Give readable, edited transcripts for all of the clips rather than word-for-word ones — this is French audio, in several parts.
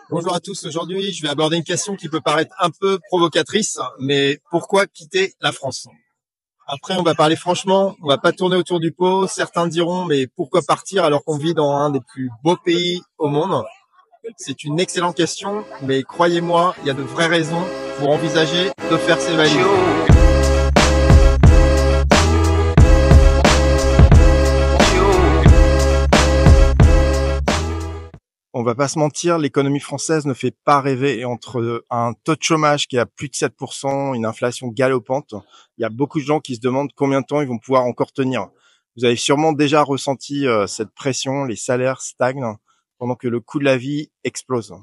Bonjour à tous. Aujourd'hui, je vais aborder une question qui peut paraître un peu provocatrice, mais pourquoi quitter la France? Après, on va parler franchement, on va pas tourner autour du pot. Certains diront, mais pourquoi partir alors qu'on vit dans un des plus beaux pays au monde? C'est une excellente question, mais croyez-moi, il y a de vraies raisons pour envisager de faire ses valises. On va pas se mentir, l'économie française ne fait pas rêver. Et entre un taux de chômage qui est à plus de 7%, une inflation galopante, il y a beaucoup de gens qui se demandent combien de temps ils vont pouvoir encore tenir. Vous avez sûrement déjà ressenti cette pression, les salaires stagnent pendant que le coût de la vie explose.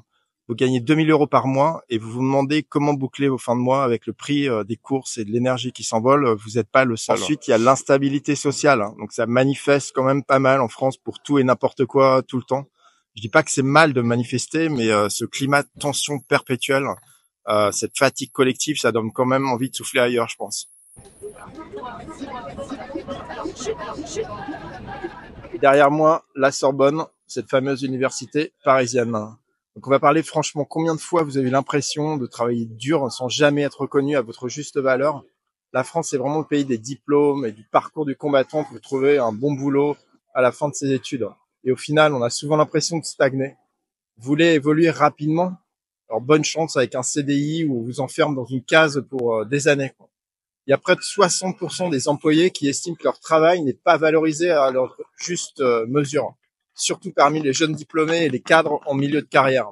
Vous gagnez 2000 € par mois et vous vous demandez comment boucler vos fins de mois avec le prix des courses et de l'énergie qui s'envole. Vous n'êtes pas le seul. Ensuite, il y a l'instabilité sociale. Donc ça manifeste quand même pas mal en France pour tout et n'importe quoi tout le temps. Je dis pas que c'est mal de manifester, mais ce climat de tension perpétuelle, cette fatigue collective, ça donne quand même envie de souffler ailleurs, je pense. Derrière moi, la Sorbonne, cette fameuse université parisienne. Donc on va parler franchement, combien de fois vous avez eu l'impression de travailler dur sans jamais être reconnu à votre juste valeur? La France, c'est vraiment le pays des diplômes et du parcours du combattant pour trouver un bon boulot à la fin de ses études. Et au final, on a souvent l'impression de stagner. Vous voulez évoluer rapidement? Alors bonne chance avec un CDI où on vous enferme dans une case pour des années. Il y a près de 60% des employés qui estiment que leur travail n'est pas valorisé à leur juste mesure, surtout parmi les jeunes diplômés et les cadres en milieu de carrière.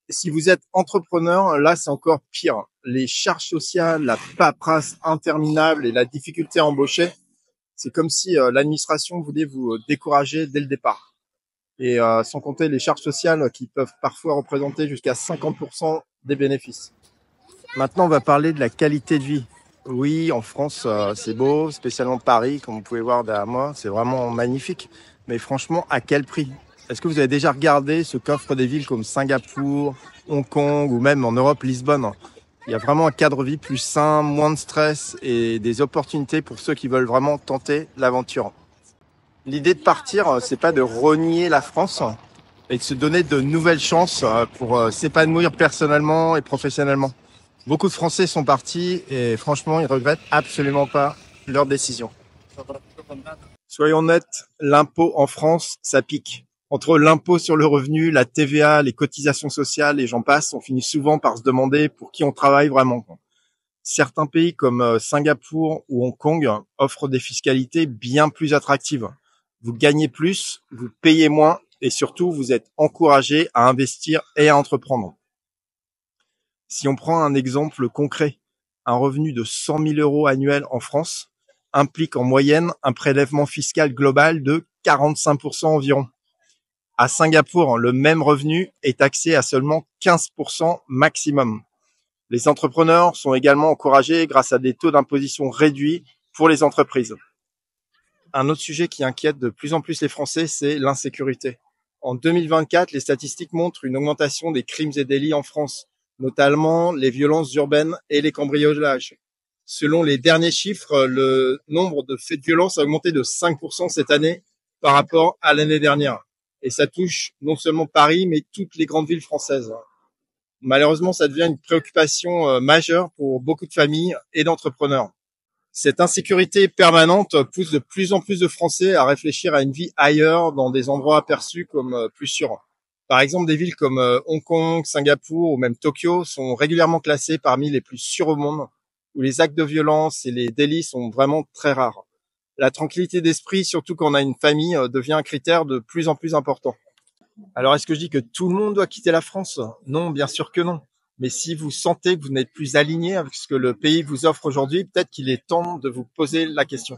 Et si vous êtes entrepreneur, là c'est encore pire. Les charges sociales, la paperasse interminable et la difficulté à embaucher, c'est comme si l'administration voulait vous décourager dès le départ. Et sans compter les charges sociales qui peuvent parfois représenter jusqu'à 50% des bénéfices. Maintenant, on va parler de la qualité de vie. Oui, en France, c'est beau, spécialement Paris, comme vous pouvez voir derrière moi, c'est vraiment magnifique. Mais franchement, à quel prix? Est-ce que vous avez déjà regardé ce qu'offrent des villes comme Singapour, Hong Kong ou même en Europe, Lisbonne? Il y a vraiment un cadre de vie plus sain, moins de stress et des opportunités pour ceux qui veulent vraiment tenter l'aventure. L'idée de partir, c'est pas de renier la France, mais de se donner de nouvelles chances pour s'épanouir personnellement et professionnellement. Beaucoup de Français sont partis et franchement, ils regrettent absolument pas leur décision. Soyons honnêtes, l'impôt en France, ça pique. Entre l'impôt sur le revenu, la TVA, les cotisations sociales et j'en passe, on finit souvent par se demander pour qui on travaille vraiment. Certains pays comme Singapour ou Hong Kong offrent des fiscalités bien plus attractives. Vous gagnez plus, vous payez moins et surtout, vous êtes encouragé à investir et à entreprendre. Si on prend un exemple concret, un revenu de 100 000 € annuel en France implique en moyenne un prélèvement fiscal global de 45% environ. À Singapour, le même revenu est taxé à seulement 15% maximum. Les entrepreneurs sont également encouragés grâce à des taux d'imposition réduits pour les entreprises. Un autre sujet qui inquiète de plus en plus les Français, c'est l'insécurité. En 2024, les statistiques montrent une augmentation des crimes et délits en France, notamment les violences urbaines et les cambriolages. Selon les derniers chiffres, le nombre de faits de violence a augmenté de 5% cette année par rapport à l'année dernière. Et ça touche non seulement Paris, mais toutes les grandes villes françaises. Malheureusement, ça devient une préoccupation majeure pour beaucoup de familles et d'entrepreneurs. Cette insécurité permanente pousse de plus en plus de Français à réfléchir à une vie ailleurs, dans des endroits perçus comme plus sûrs. Par exemple, des villes comme Hong Kong, Singapour ou même Tokyo sont régulièrement classées parmi les plus sûres au monde, où les actes de violence et les délits sont vraiment très rares. La tranquillité d'esprit, surtout quand on a une famille, devient un critère de plus en plus important. Alors, est-ce que je dis que tout le monde doit quitter la France? Non, bien sûr que non. Mais si vous sentez que vous n'êtes plus aligné avec ce que le pays vous offre aujourd'hui, peut-être qu'il est temps de vous poser la question.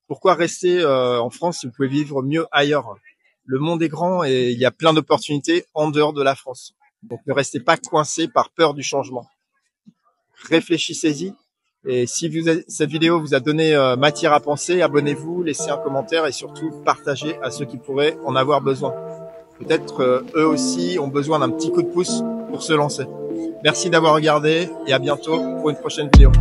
Pourquoi rester en France si vous pouvez vivre mieux ailleurs? Le monde est grand et il y a plein d'opportunités en dehors de la France. Donc ne restez pas coincé par peur du changement. Réfléchissez-y. Et si cette vidéo vous a donné matière à penser, abonnez-vous, laissez un commentaire et surtout partagez à ceux qui pourraient en avoir besoin. Peut-être eux aussi ont besoin d'un petit coup de pouce pour se lancer. Merci d'avoir regardé et à bientôt pour une prochaine vidéo.